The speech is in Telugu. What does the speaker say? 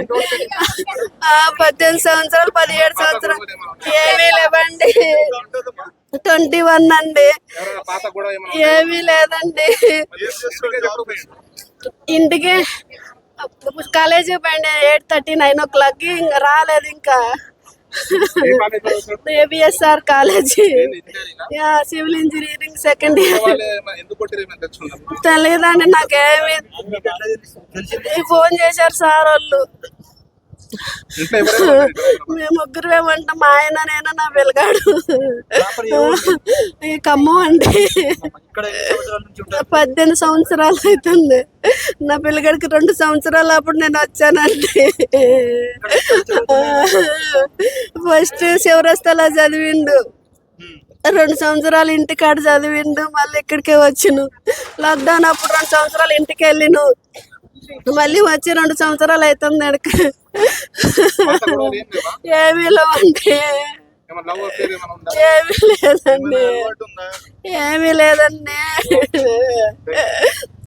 18 సంవత్సరాలు 17 సంవత్సరాలు ఏమీ లేవండి. 21 అండి. ఏమీ లేదండి. ఇంటికి కాలేజీకి పోయింది 8:30 9 o'clock ఇంకా రాలేదు. ఇంకా ABSR college civil engineering second year. తెలియదండి నాకేమి. ఫోన్ చేశారు సార్ వాళ్ళు. మేము ముగ్గురు ఏమంటాం, మా ఆయన నేను నా పిల్లగాడు. ఈ ఖమ్మం అండి. 18 సంవత్సరాలు అవుతుంది. నా పిల్లగాడికి 2 సంవత్సరాలు అప్పుడు నేను వచ్చానండి. ఫస్ట్ శివరస్తలా చదివిండు, 2 సంవత్సరాలు ఇంటికాడ చదివిండు. మళ్ళీ ఇక్కడికే వచ్చాను. లాక్డౌన్ అప్పుడు 2 సంవత్సరాలు ఇంటికి వెళ్ళిను. మళ్ళీ వచ్చి 2 సంవత్సరాలు అవుతుంది. ఏమీ లేవండి. ఏమీ లేదండి. ఏమీ లేదండి.